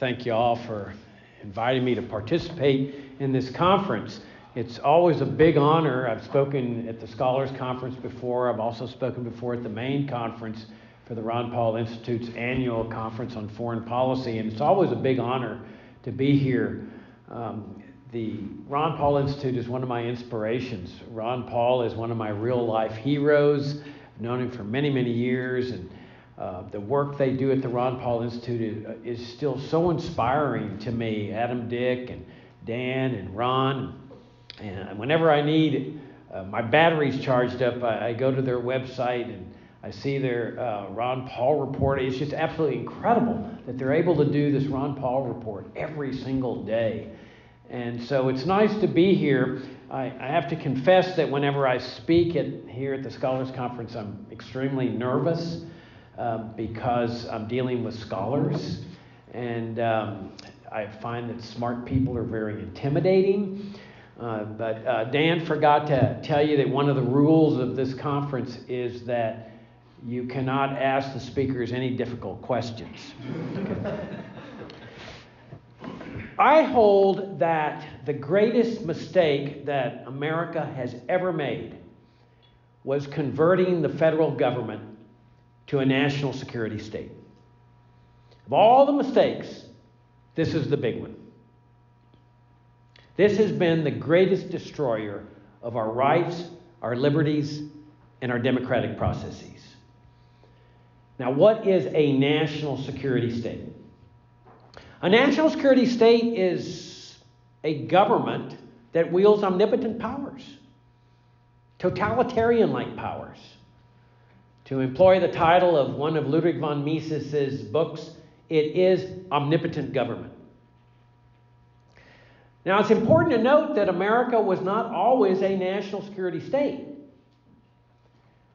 thank you all for inviting me to participate in this conference. It's always a big honor. I've spoken at the Scholars Conference before. I've also spoken before at the main conference for the Ron Paul Institute's annual conference on foreign policy, and it's always a big honor to be here. The Ron Paul Institute is one of my inspirations. Ron Paul is one of my real-life heroes. I've known him for many, many years, and the work they do at the Ron Paul Institute is still so inspiring to me. Adam, Dick, and Dan, and Ron. And whenever I need my batteries charged up, I go to their website and I see their Ron Paul report. It's just absolutely incredible that they're able to do this Ron Paul report every single day. And so it's nice to be here. I have to confess that whenever I speak here at the Scholars Conference, I'm extremely nervous because I'm dealing with scholars. And I find that smart people are very intimidating. But Dan forgot to tell you that one of the rules of this conference is that you cannot ask the speakers any difficult questions. Okay. I hold that the greatest mistake that America has ever made was converting the federal government to a national security state. Of all the mistakes, this is the big one. This has been the greatest destroyer of our rights, our liberties, and our democratic processes. Now, what is a national security state? A national security state is a government that wields omnipotent powers, totalitarian-like powers. To employ the title of one of Ludwig von Mises's books, it is omnipotent government. Now, it's important to note that America was not always a national security state.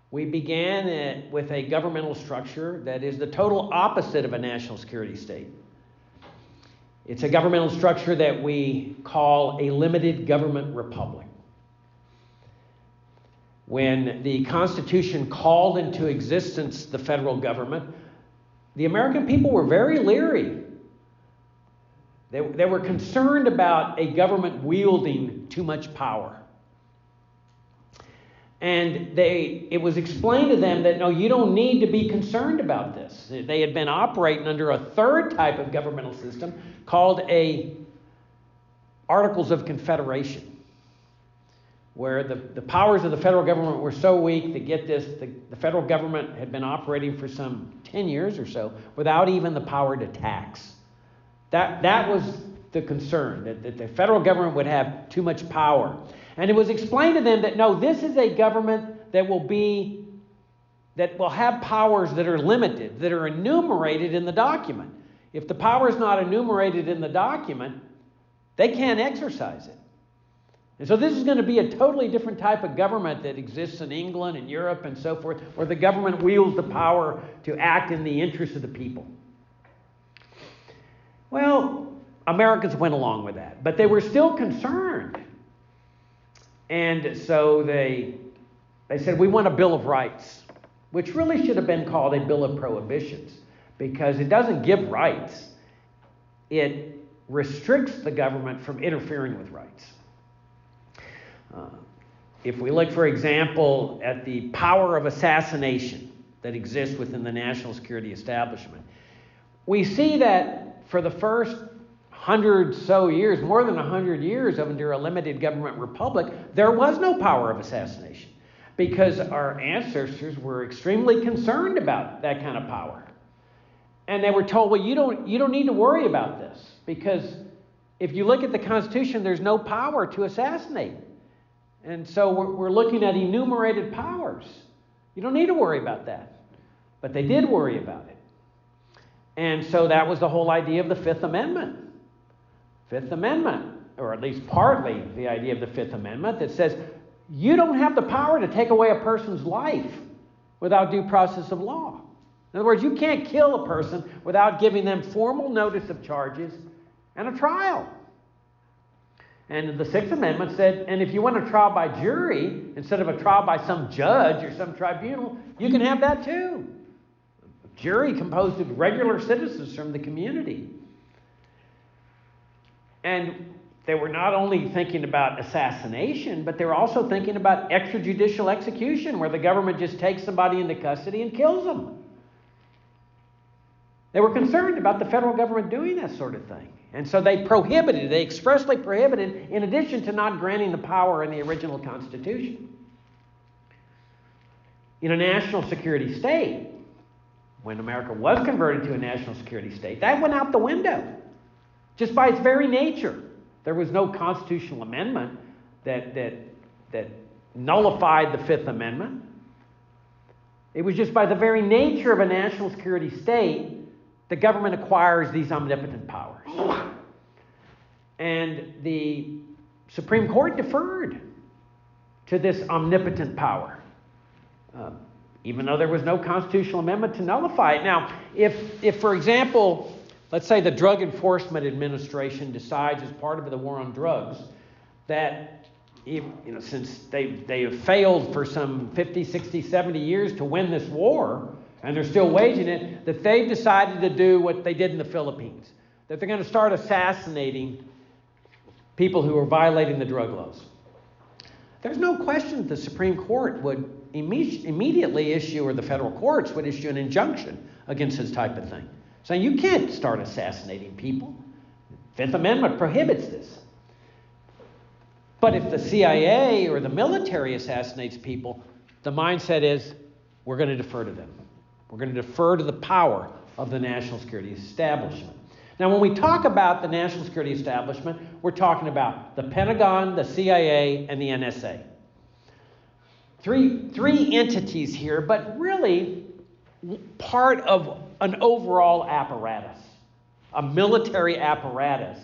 We began with a governmental structure that is the total opposite of a national security state. It's a governmental structure that we call a limited government republic. When the Constitution called into existence the federal government, the American people were very leery. They were concerned about a government wielding too much power. And it was explained to them that, no, you don't need to be concerned about this. They had been operating under a third type of governmental system called Articles of Confederation, where the powers of the federal government were so weak that, get this, the federal government had been operating for some 10 years or so without even the power to tax. That was the concern, that the federal government would have too much power. And it was explained to them that, no, this is a government that will have powers that are limited, that are enumerated in the document. If the power is not enumerated in the document, they can't exercise it. And so this is going to be a totally different type of government that exists in England and Europe and so forth, where the government wields the power to act in the interest of the people. Well, Americans went along with that, but they were still concerned. And so they said, we want a Bill of Rights, which really should have been called a Bill of Prohibitions, because it doesn't give rights. It restricts the government from interfering with rights. If we look, for example, at the power of assassination that exists within the national security establishment, we see that for the first 100 so years, more than 100 years under a limited government republic, there was no power of assassination because our ancestors were extremely concerned about that kind of power. And they were told, well, you don't need to worry about this, because if you look at the Constitution, there's no power to assassinate. And so we're looking at enumerated powers. You don't need to worry about that. But they did worry about it. And so that was the whole idea of the Fifth Amendment. Fifth Amendment, or at least partly the idea of the Fifth Amendment, that says you don't have the power to take away a person's life without due process of law. In other words, you can't kill a person without giving them formal notice of charges and a trial. And the Sixth Amendment said, and if you want a trial by jury instead of a trial by some judge or some tribunal, you can have that too. A jury composed of regular citizens from the community. And they were not only thinking about assassination, but they were also thinking about extrajudicial execution, where the government just takes somebody into custody and kills them. They were concerned about the federal government doing that sort of thing. And so they expressly prohibited, in addition to not granting the power in the original Constitution. In a national security state, when America was converted to a national security state, that went out the window, just by its very nature. There was no constitutional amendment that nullified the Fifth Amendment. It was just by the very nature of a national security state, the government acquires these omnipotent powers. And the Supreme Court deferred to this omnipotent power, even though there was no constitutional amendment to nullify it. Now, if for example, let's say the Drug Enforcement Administration decides as part of the war on drugs that, since they have failed for some 50, 60, 70 years to win this war, and they're still waging it, that they've decided to do what they did in the Philippines, that they're going to start assassinating people who are violating the drug laws. There's no question that the Supreme Court would immediately issue, or the federal courts would issue an injunction against this type of thing, saying you can't start assassinating people. Fifth Amendment prohibits this. But if the CIA or the military assassinates people, the mindset is we're going to defer to them. We're going to defer to the power of the national security establishment. Now, when we talk about the national security establishment, we're talking about the Pentagon, the CIA, and the NSA. Three entities here, but really part of an overall apparatus, a military apparatus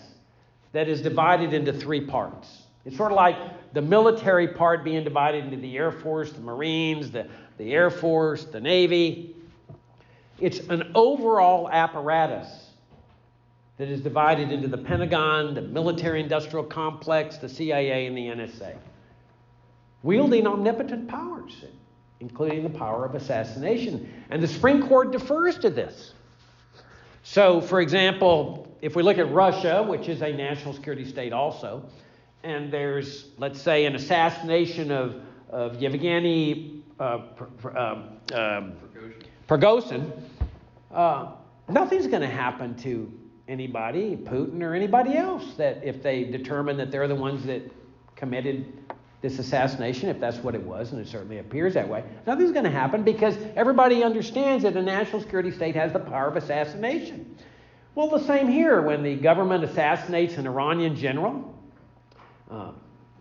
that is divided into three parts. It's sort of like the military part being divided into the Air Force, the Marines, the Air Force, the Navy. It's an overall apparatus that is divided into the Pentagon, the military-industrial complex, the CIA, and the NSA, wielding omnipotent powers, including the power of assassination. And the Supreme Court defers to this. So, for example, if we look at Russia, which is a national security state also, and there's, let's say, an assassination of Yevgeny Prigozhin, nothing's going to happen to anybody, Putin or anybody else, that if they determine that they're the ones that committed this assassination, if that's what it was, and it certainly appears that way, nothing's going to happen because everybody understands that a national security state has the power of assassination. Well, the same here. When the government assassinates an Iranian general,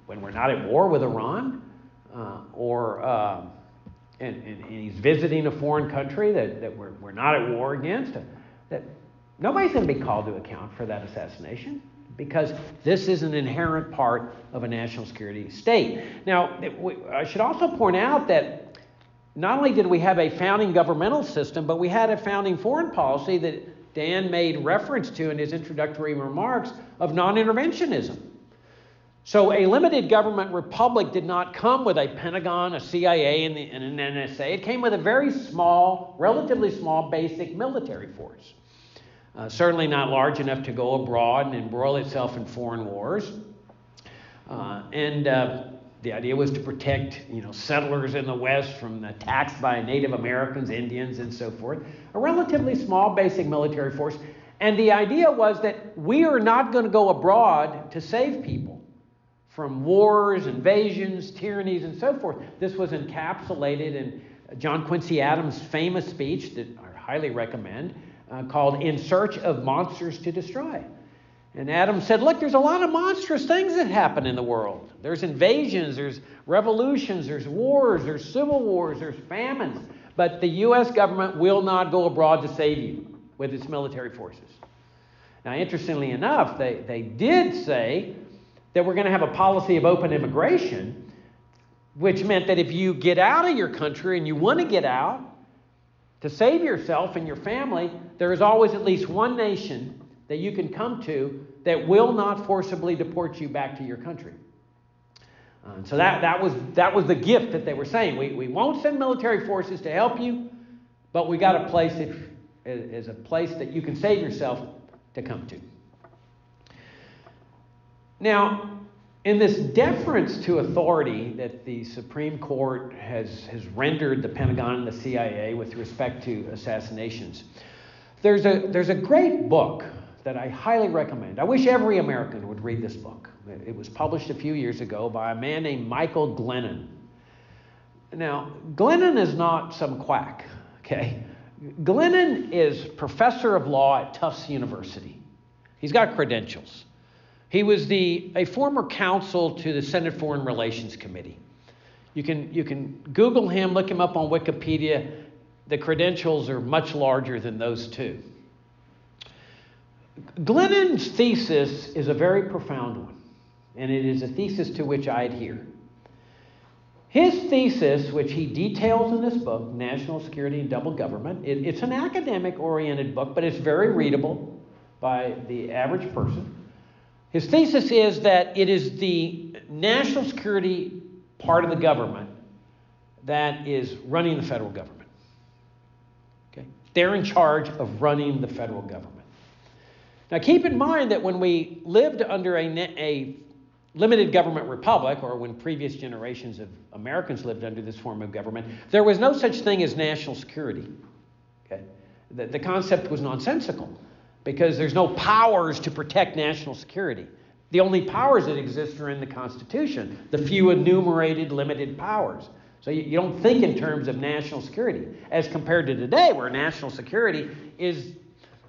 when we're not at war with Iran, and he's visiting a foreign country that we're not at war against, that nobody's going to be called to account for that assassination because this is an inherent part of a national security state. Now, I should also point out that not only did we have a founding governmental system, but we had a founding foreign policy that Dan made reference to in his introductory remarks of non-interventionism. So a limited government republic did not come with a Pentagon, a CIA, and an NSA. It came with a very small, relatively small, basic military force. Certainly not large enough to go abroad and embroil itself in foreign wars. The idea was to protect, settlers in the West from attacks by Native Americans, Indians, and so forth. A relatively small, basic military force. And the idea was that we are not going to go abroad to save people from wars, invasions, tyrannies, and so forth. This was encapsulated in John Quincy Adams' famous speech that I highly recommend, called In Search of Monsters to Destroy. And Adams said, look, there's a lot of monstrous things that happen in the world. There's invasions, there's revolutions, there's wars, there's civil wars, there's famines. But the U.S. government will not go abroad to save you with its military forces. Now, interestingly enough, they did say that we're going to have a policy of open immigration, which meant that if you get out of your country and you want to get out to save yourself and your family, there is always at least one nation that you can come to that will not forcibly deport you back to your country. So that was the gift that they were saying. We won't send military forces to help you, but we got a place that is a place that you can save yourself to come to. Now, in this deference to authority that the Supreme Court has rendered the Pentagon and the CIA with respect to assassinations, there's a great book that I highly recommend. I wish every American would read this book. It was published a few years ago by a man named Michael Glennon. Now, Glennon is not some quack, okay? Glennon is professor of law at Tufts University. He's got credentials. He was a former counsel to the Senate Foreign Relations Committee. You can Google him, look him up on Wikipedia. The credentials are much larger than those two. Glennon's thesis is a very profound one, and it is a thesis to which I adhere. His thesis, which he details in this book, National Security and Double Government, it's an academic-oriented book, but it's very readable by the average person. His thesis is that it is the national security part of the government that is running the federal government. Okay? They're in charge of running the federal government. Now, keep in mind that when we lived under a limited government republic, or when previous generations of Americans lived under this form of government, there was no such thing as national security. Okay? The concept was nonsensical because there's no powers to protect national security. The only powers that exist are in the Constitution, the few enumerated limited powers. So you don't think in terms of national security, as compared to today, where national security is,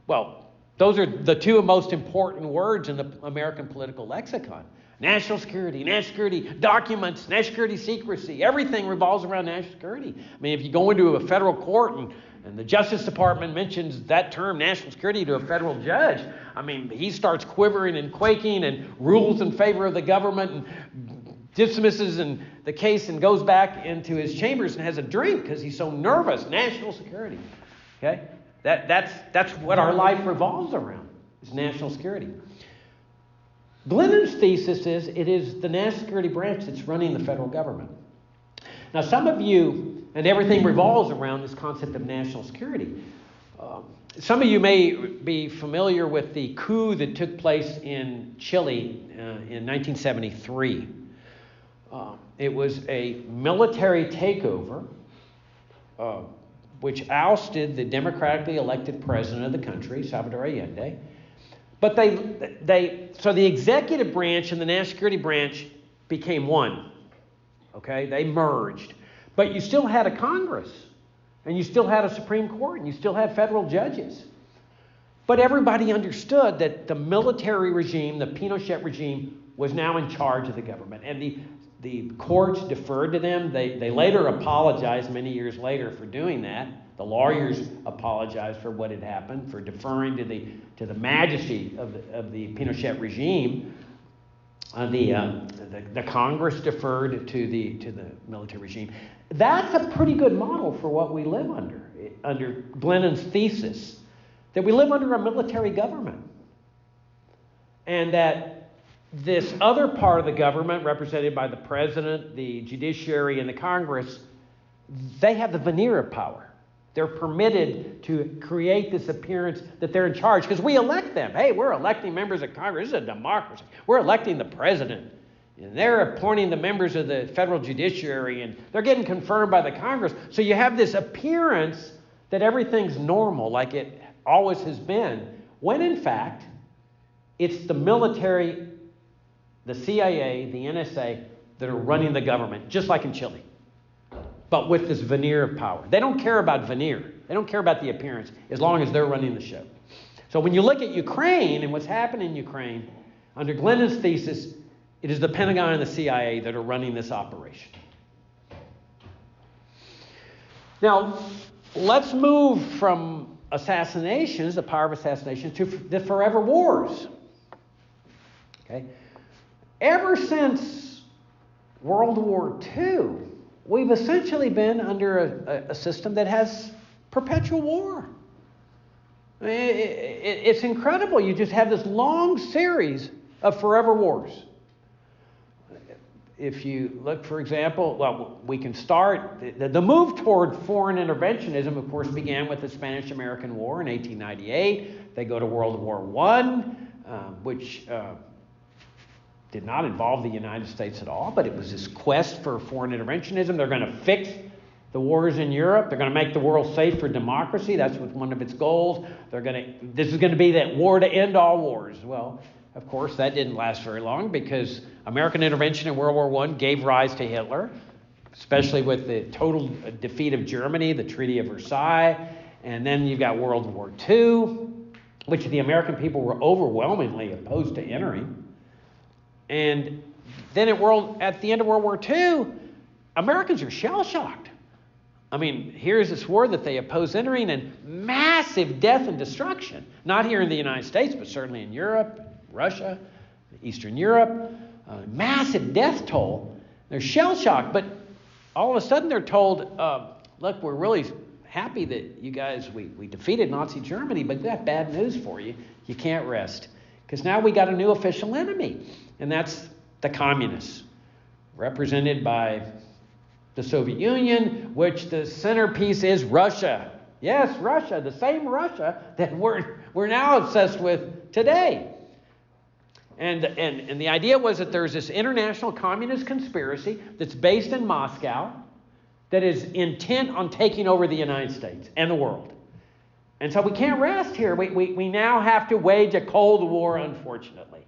well, those are the two most important words in the American political lexicon. National security documents, national security secrecy. Everything revolves around national security. I mean, if you go into a federal court and the Justice Department mentions that term, national security, to a federal judge, I mean, he starts quivering and quaking and rules in favor of the government and dismisses the case and goes back into his chambers and has a drink because he's so nervous. National security. Okay? That's what our life revolves around, is national security. Glennon's thesis is it is the national security branch that's running the federal government. Now, some of you, and everything revolves around this concept of national security. Some of you may be familiar with the coup that took place in Chile in 1973. It was a military takeover which ousted the democratically elected president of the country, Salvador Allende. But so the executive branch and the national security branch became one. Okay, they merged. But you still had a Congress, and you still had a Supreme Court, and you still had federal judges. But everybody understood that the military regime, the Pinochet regime, was now in charge of the government. And the courts deferred to them. They later apologized many years later for doing that. The lawyers apologized for what had happened, for deferring to the majesty of the Pinochet regime. The Congress deferred to the military regime. That's a pretty good model for what we live under Glennon's thesis, that we live under a military government. And that this other part of the government, represented by the president, the judiciary, and the Congress, they have the veneer of power. They're permitted to create this appearance that they're in charge because we elect them. Hey, we're electing members of Congress. This is a democracy. We're electing the president. And they're appointing the members of the federal judiciary, and they're getting confirmed by the Congress. So you have this appearance that everything's normal, like it always has been, when in fact, it's the military, the CIA, the NSA that are running the government, just like in Chile, but with this veneer of power. They don't care about veneer. They don't care about the appearance as long as they're running the show. So when you look at Ukraine and what's happening in Ukraine, under Glennon's thesis, it is the Pentagon and the CIA that are running this operation. Now, let's move from assassinations, the power of assassination, to the forever wars. Okay? Ever since World War II, we've essentially been under a system that has perpetual war. I mean, it's incredible. You just have this long series of forever wars. If you look, for example, well, we can start, the move toward foreign interventionism, of course, began with the Spanish-American War in 1898. They go to World War I, which did not involve the United States at all, but it was this quest for foreign interventionism. They're going to fix the wars in Europe. They're going to make the world safe for democracy. That's one of its goals. This is going to be that war to end all wars. Well, of course, that didn't last very long because American intervention in World War I gave rise to Hitler, especially with the total defeat of Germany, the Treaty of Versailles. And then you've got World War II, which the American people were overwhelmingly opposed to entering. And then at the end of World War II, Americans are shell-shocked. I mean, here's this war that they oppose entering, and massive death and destruction. Not here in the United States, but certainly in Europe, Russia, Eastern Europe. Massive death toll. They're shell-shocked, but all of a sudden they're told, look, we're really happy that you guys, we defeated Nazi Germany, but we got bad news for you. You can't rest. Because now we got a new official enemy, and that's the communists, represented by the Soviet Union, which the centerpiece is Russia. Yes, Russia, the same Russia that we're now obsessed with today. And the idea was that there's this international communist conspiracy that's based in Moscow that is intent on taking over the United States and the world. And so we can't rest here. We now have to wage a Cold War, unfortunately.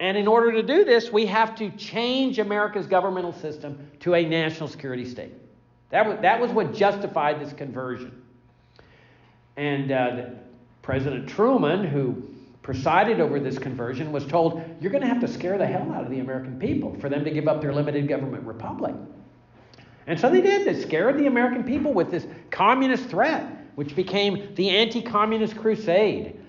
And in order to do this, we have to change America's governmental system to a national security state. That was what justified this conversion. And President Truman, who presided over this conversion, was told, you're going to have to scare the hell out of the American people for them to give up their limited government republic. And so they did. They scared the American people with this communist threat, which became the anti-communist crusade.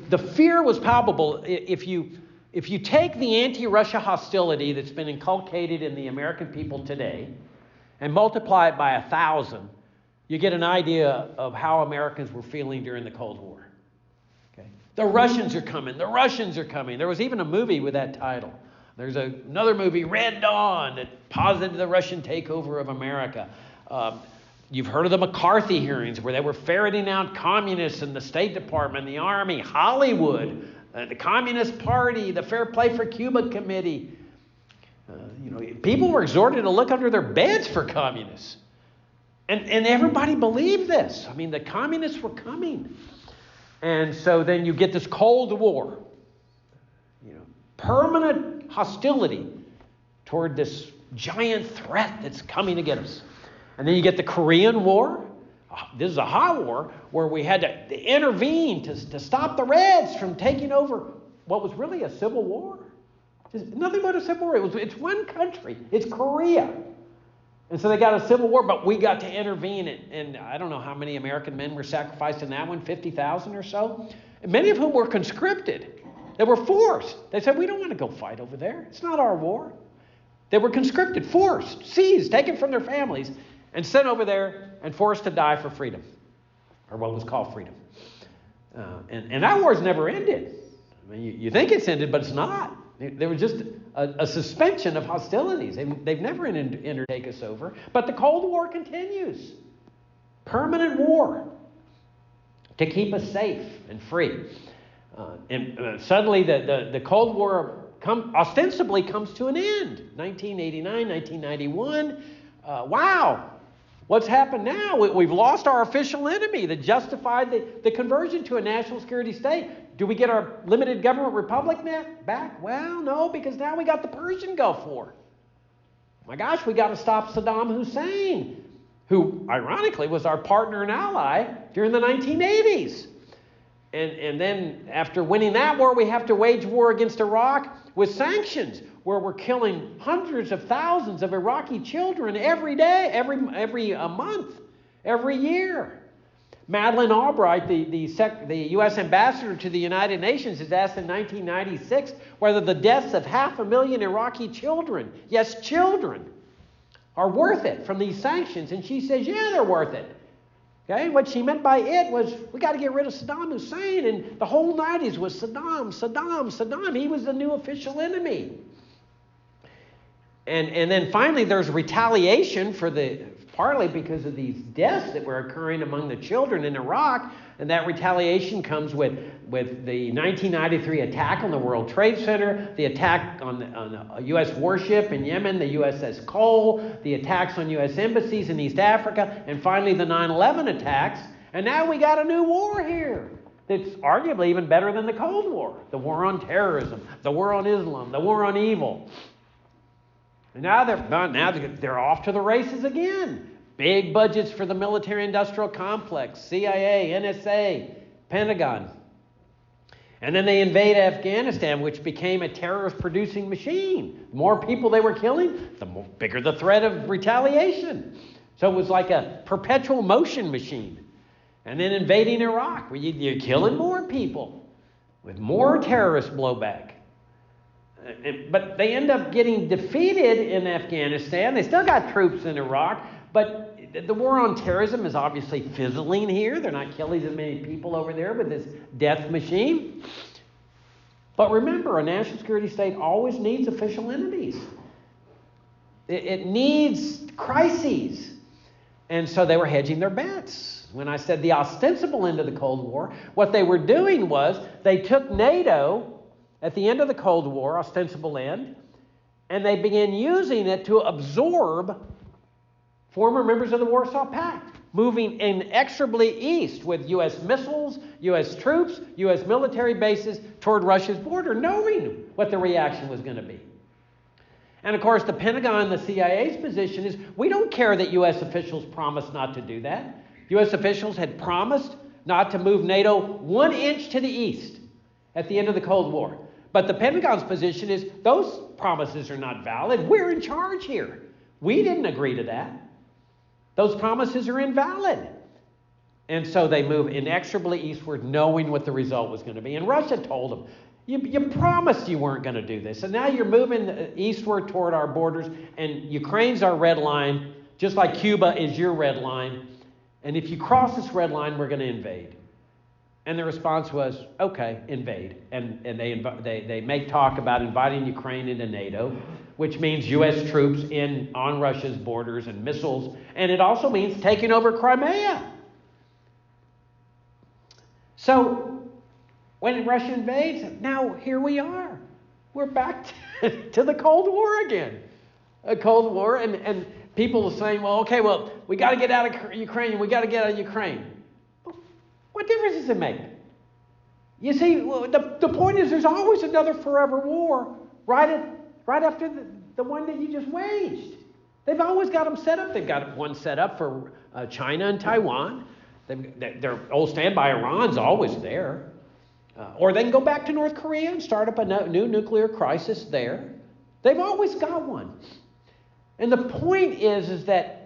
The fear was palpable. If you take the anti-Russia hostility that's been inculcated in the American people today and multiply it by 1,000, you get an idea of how Americans were feeling during the Cold War. Okay? The Russians are coming. The Russians are coming. There was even a movie with that title. There's another movie, Red Dawn, that posited the Russian takeover of America. You've heard of the McCarthy hearings where they were ferreting out communists in the State Department, the Army, Hollywood, the Communist Party, the Fair Play for Cuba Committee. People were exhorted to look under their beds for communists. And everybody believed this. I mean, the communists were coming. And so then you get this Cold War. Permanent hostility toward this giant threat that's coming to get us. And then you get the Korean War. This is a hot war where we had to intervene to stop the Reds from taking over what was really a civil war. Just nothing but a civil war. It's one country. It's Korea. And so they got a civil war, but we got to intervene. And I don't know how many American men were sacrificed in that one, 50,000 or so. And many of whom were conscripted. They were forced. They said, we don't want to go fight over there. It's not our war. They were conscripted, forced, seized, taken from their families, and sent over there and forced to die for freedom, or what was called freedom. And that war's never ended. I mean, you think it's ended, but it's not. There was just a suspension of hostilities. They've never entered to take us over. But the Cold War continues. Permanent war to keep us safe and free. And suddenly the Cold War ostensibly comes to an end. 1989, 1991. Wow. What's happened now? We've lost our official enemy that justified the conversion to a national security state. Do we get our limited government republic back? Well, no, because now we got the Persian Gulf War. My gosh, we got to stop Saddam Hussein, who ironically was our partner and ally during the 1980s. And then after winning that war, we have to wage war against Iraq with sanctions, where we're killing hundreds of thousands of Iraqi children every day, every month, every year. Madeleine Albright, the U.S. ambassador to the United Nations, is asked in 1996 whether the deaths of 500,000 Iraqi children, yes, children, are worth it from these sanctions. And she says, yeah, they're worth it. Okay, what she meant by it was we got to get rid of Saddam Hussein, and the whole 90s was Saddam. He was the new official enemy. And then finally there's retaliation for partly because of these deaths that were occurring among the children in Iraq, and that retaliation comes with the 1993 attack on the World Trade Center, the attack on a U.S. warship in Yemen, the USS Cole, the attacks on U.S. embassies in East Africa, and finally the 9/11 attacks. And now we got a new war here that's arguably even better than the Cold War. The war on terrorism, the war on Islam, the war on evil. And now they're off to the races again. Big budgets for the military-industrial complex, CIA, NSA, Pentagon. And then they invade Afghanistan, which became a terrorist-producing machine. The more people they were killing, the bigger the threat of retaliation. So it was like a perpetual motion machine. And then invading Iraq, where you're killing more people with more terrorist blowback. But they end up getting defeated in Afghanistan. They still got troops in Iraq, but the war on terrorism is obviously fizzling here. They're not killing as many people over there with this death machine. But remember, a national security state always needs official enemies. It needs crises. And so they were hedging their bets. When I said the ostensible end of the Cold War, what they were doing was they took NATO at the end of the Cold War, ostensible end, and they began using it to absorb former members of the Warsaw Pact, moving inexorably east with U.S. missiles, U.S. troops, U.S. military bases toward Russia's border, knowing what the reaction was going to be. And of course, the Pentagon and the CIA's position is, we don't care that U.S. officials promised not to do that. U.S. officials had promised not to move NATO 1 inch to the east at the end of the Cold War. But the Pentagon's position is, those promises are not valid. We're in charge here. We didn't agree to that. Those promises are invalid. And so they move inexorably eastward, knowing what the result was going to be. And Russia told them, you promised you weren't going to do this. And now you're moving eastward toward our borders, and Ukraine's our red line, just like Cuba is your red line. And if you cross this red line, we're going to invade. And the response was, okay, invade. And they make talk about inviting Ukraine into NATO, which means U.S. troops on Russia's borders and missiles. And it also means taking over Crimea. So when Russia invades, now here we are. We're back to the Cold War again. A Cold War, and people are saying, well, okay, we got to get out of Ukraine. We got to get out of Ukraine. What difference does it make? You see, the point is there's always another forever war right after the one that you just waged. They've always got them set up. They've got one set up for China and Taiwan. Their old standby Iran's always there. Or they can go back to North Korea and start up a new nuclear crisis there. They've always got one. And the point is that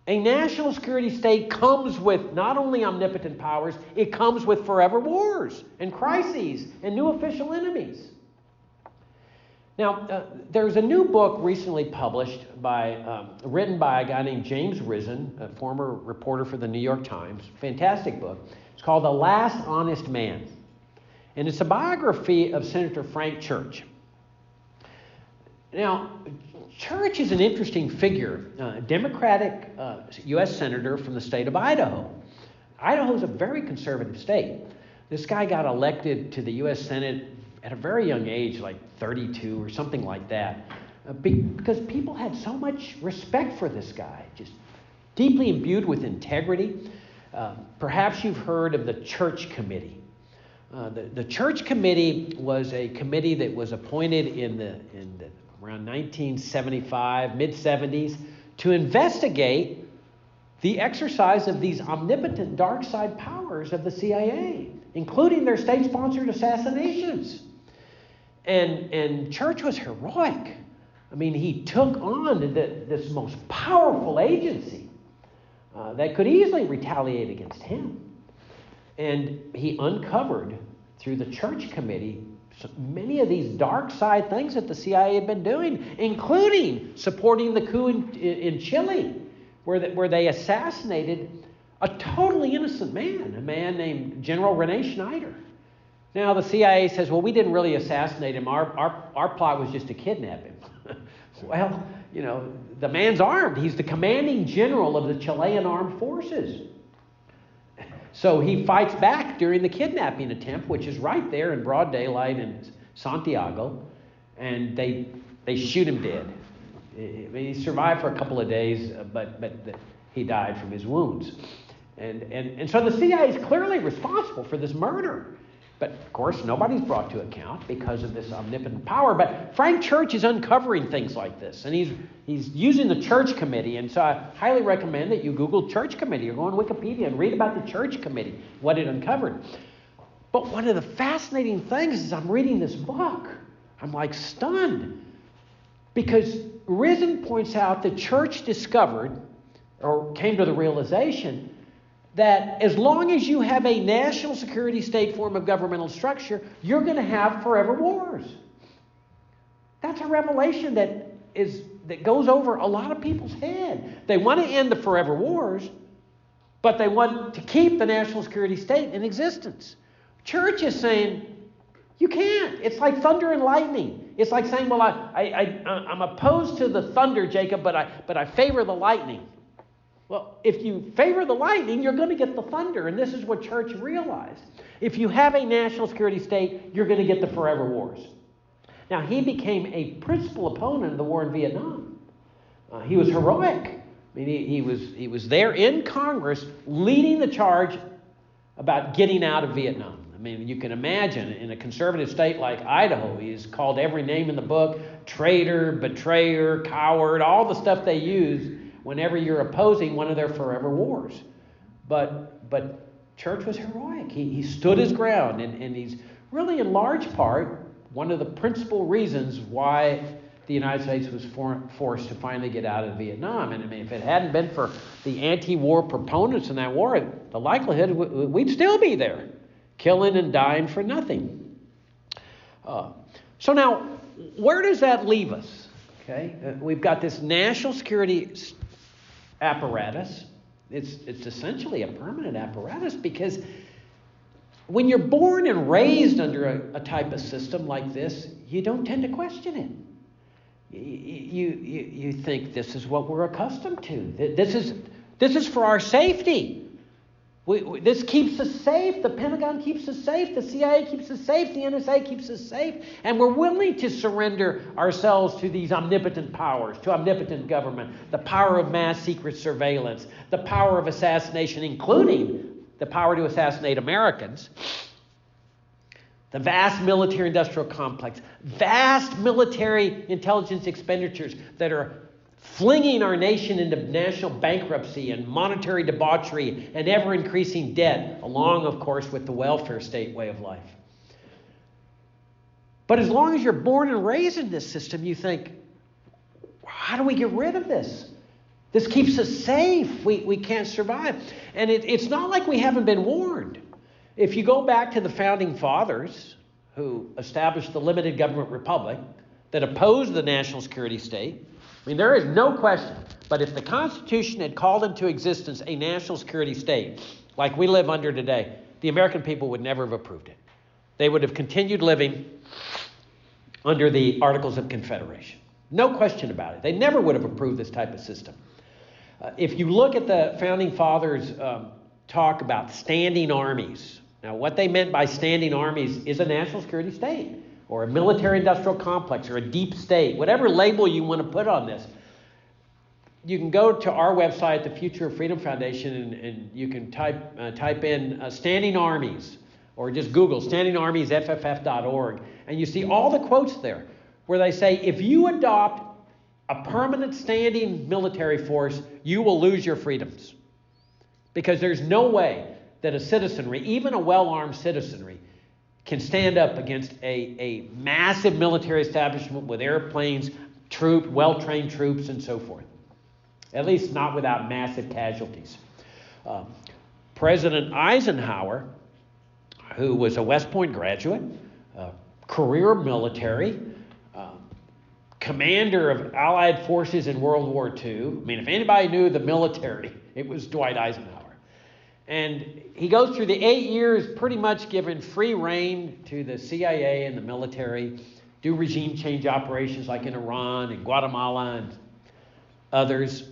a national security state comes with not only omnipotent powers, it comes with forever wars and crises and new official enemies. Now, there's a new book recently published written by a guy named James Risen, a former reporter for the New York Times. Fantastic book. It's called The Last Honest Man. And it's a biography of Senator Frank Church. Now, Church is an interesting figure, Democratic U.S. Senator from the state of Idaho. Idaho is a very conservative state. This guy got elected to the U.S. Senate at a very young age, like 32 or something like that, because people had so much respect for this guy, just deeply imbued with integrity. Perhaps you've heard of the Church Committee. The Church Committee was a committee that was appointed in around 1975, mid-70s, to investigate the exercise of these omnipotent dark side powers of the CIA, including their state-sponsored assassinations. And Church was heroic. I mean, he took on this most powerful agency that could easily retaliate against him. And he uncovered, through the Church Committee, many of these dark side things that the CIA had been doing, including supporting the coup in Chile, where they assassinated a totally innocent man, a man named General Rene Schneider. Now, the CIA says, well, we didn't really assassinate him. Our plot was just to kidnap him. Well, the man's armed. He's the commanding general of the Chilean armed forces. So he fights back during the kidnapping attempt, which is right there in broad daylight in Santiago, and they shoot him dead. He survived for a couple of days, but he died from his wounds. And so the CIA is clearly responsible for this murder. But, of course, nobody's brought to account because of this omnipotent power. But Frank Church is uncovering things like this. And he's using the Church Committee. And so I highly recommend that you Google Church Committee or go on Wikipedia and read about the Church Committee, what it uncovered. But one of the fascinating things is I'm reading this book. I'm like stunned. Because Risen points out the Church discovered, or came to the realization, that as long as you have a national security state form of governmental structure, you're going to have forever wars. That's a revelation that goes over a lot of people's head. They want to end the forever wars, but they want to keep the national security state in existence. Church is saying, you can't. It's like thunder and lightning. It's like saying, well, I'm opposed to the thunder, Jacob, but I favor the lightning. Well, if you favor the lightning, you're going to get the thunder, and this is what Church realized. If you have a national security state, you're going to get the forever wars. Now, he became a principal opponent of the war in Vietnam. He was heroic. I mean, he was there in Congress leading the charge about getting out of Vietnam. I mean, you can imagine in a conservative state like Idaho, he is called every name in the book: traitor, betrayer, coward, all the stuff they use whenever you're opposing one of their forever wars. But Church was heroic. He stood his ground, and he's really in large part one of the principal reasons why the United States was forced to finally get out of Vietnam. And I mean, if it hadn't been for the anti-war proponents in that war, the likelihood we'd still be there, killing and dying for nothing. So now, where does that leave us? Okay, we've got this national security apparatus. It's essentially a permanent apparatus, because when you're born and raised under a type of system like this, you don't tend to question it. You think this is what we're accustomed to. This is for our safety. This keeps us safe. The Pentagon keeps us safe. The CIA keeps us safe. The NSA keeps us safe. And we're willing to surrender ourselves to these omnipotent powers, to omnipotent government, the power of mass secret surveillance, the power of assassination, including the power to assassinate Americans, the vast military-industrial complex, vast military intelligence expenditures that are flinging our nation into national bankruptcy and monetary debauchery and ever-increasing debt, along, of course, with the welfare state way of life. But as long as you're born and raised in this system, you think, how do we get rid of this? This keeps us safe. We can't survive. And it's not like we haven't been warned. If you go back to the Founding Fathers, who established the limited government republic that opposed the national security state, I mean, there is no question, but if the Constitution had called into existence a national security state like we live under today, the American people would never have approved it. They would have continued living under the Articles of Confederation. No question about it. They never would have approved this type of system. If you look at the Founding Fathers' talk about standing armies, now what they meant by standing armies is a national security state, or a military-industrial complex, or a deep state, whatever label you want to put on this. You can go to our website, the Future of Freedom Foundation, and you can type in standing armies, or just Google standingarmiesfff.org, and you see all the quotes there where they say, if you adopt a permanent standing military force, you will lose your freedoms. Because there's no way that a citizenry, even a well-armed citizenry, can stand up against a massive military establishment with airplanes, well-trained troops, and so forth. At least not without massive casualties. President Eisenhower, who was a West Point graduate, career military, commander of Allied forces in World War II. I mean, if anybody knew the military, it was Dwight Eisenhower. And he goes through the 8 years pretty much given free rein to the CIA and the military, do regime change operations like in Iran and Guatemala. others.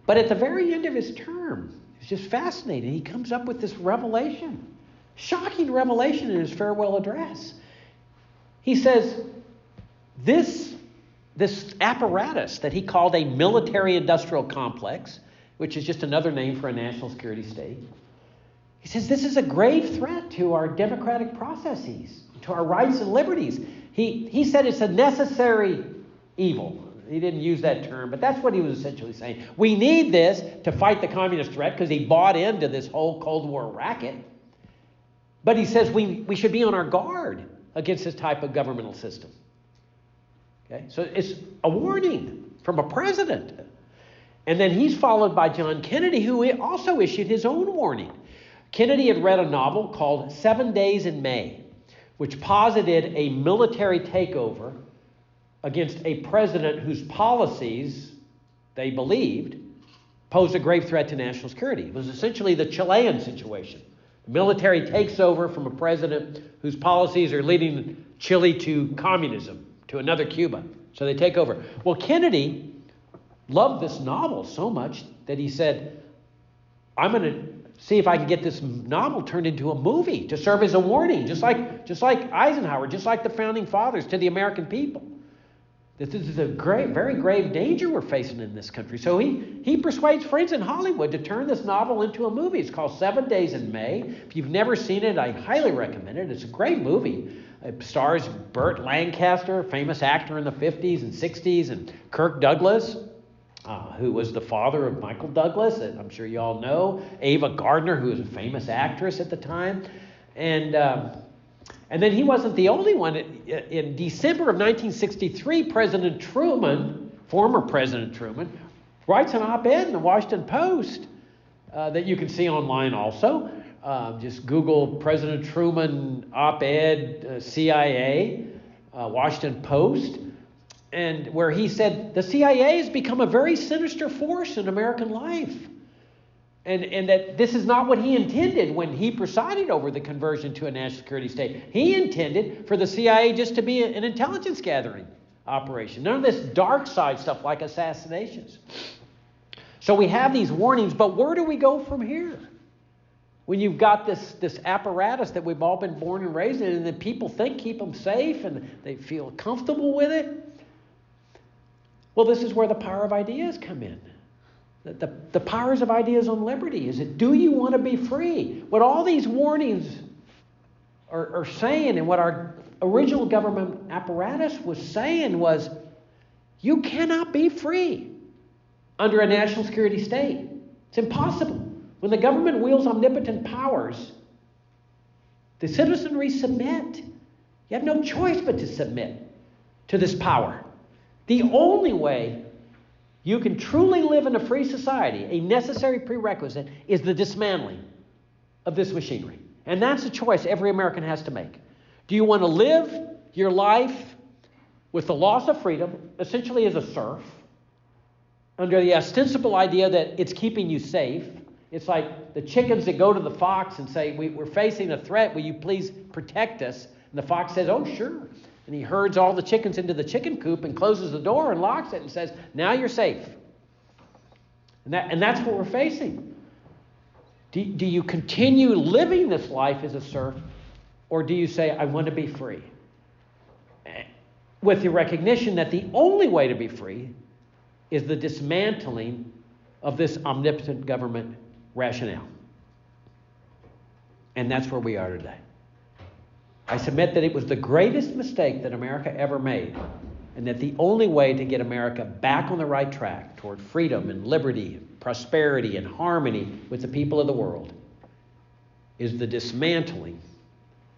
But at the very end of his term, it's just fascinating. He comes up with this revelation, shocking revelation in his farewell address. He says, this apparatus that he called a military-industrial complex, which is just another name for a national security state, he says this is a grave threat to our democratic processes, to our rights and liberties. He said it's a necessary evil. He didn't use that term, but that's what he was essentially saying. We need this to fight the communist threat because he bought into this whole Cold War racket. But he says we should be on our guard against this type of governmental system. Okay? So it's a warning from a president. And then he's followed by John Kennedy, who also issued his own warning. Kennedy had read a novel called 7 Days in May, which posited a military takeover against a president whose policies, they believed, posed a grave threat to national security. It was essentially the Chilean situation. The military takes over from a president whose policies are leading Chile to communism, to another Cuba. So they take over. Well, Kennedy loved this novel so much that he said, I'm going to see if I can get this novel turned into a movie to serve as a warning, just like Eisenhower, just like the founding fathers, to the American people. This is a very grave danger we're facing in this country. So he persuades friends in Hollywood to turn this novel into a movie. It's called 7 Days in May. If you've never seen it, I highly recommend it. It's a great movie. It stars Burt Lancaster, famous actor in the 50s and 60s, and Kirk Douglas, who was the father of Michael Douglas, that I'm sure you all know. Ava Gardner, who was a famous actress at the time. And then he wasn't the only one. In December of 1963, President Truman, former President Truman, writes an op-ed in the Washington Post that you can see online also. Just Google President Truman op-ed, CIA, Washington Post, and where he said the CIA has become a very sinister force in American life. And that this is not what he intended when he presided over the conversion to a national security state. He intended for the CIA just to be an intelligence gathering operation. None of this dark side stuff like assassinations. So we have these warnings, but where do we go from here? When you've got this apparatus that we've all been born and raised in, and that people think keep them safe and they feel comfortable with it. Well, this is where the power of ideas come in. The powers of ideas on liberty is that, do you want to be free? What all these warnings are saying, and what our original government apparatus was saying, was you cannot be free under a national security state. It's impossible. When the government wields omnipotent powers, the citizenry submit. You have no choice but to submit to this power. The only way you can truly live in a free society, a necessary prerequisite, is the dismantling of this machinery. And that's a choice every American has to make. Do you want to live your life with the loss of freedom, essentially as a serf, under the ostensible idea that it's keeping you safe? It's like the chickens that go to the fox and say, we're facing a threat, will you please protect us? And the fox says, oh, sure. And he herds all the chickens into the chicken coop and closes the door and locks it and says, now you're safe. And that's what we're facing. Do you continue living this life as a serf, or do you say, I want to be free? With the recognition that the only way to be free is the dismantling of this omnipotent government rationale. And that's where we are today. I submit that it was the greatest mistake that America ever made, and that the only way to get America back on the right track toward freedom and liberty, and prosperity and harmony with the people of the world is the dismantling,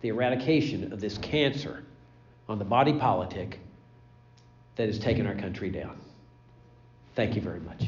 the eradication of this cancer on the body politic that has taken our country down. Thank you very much.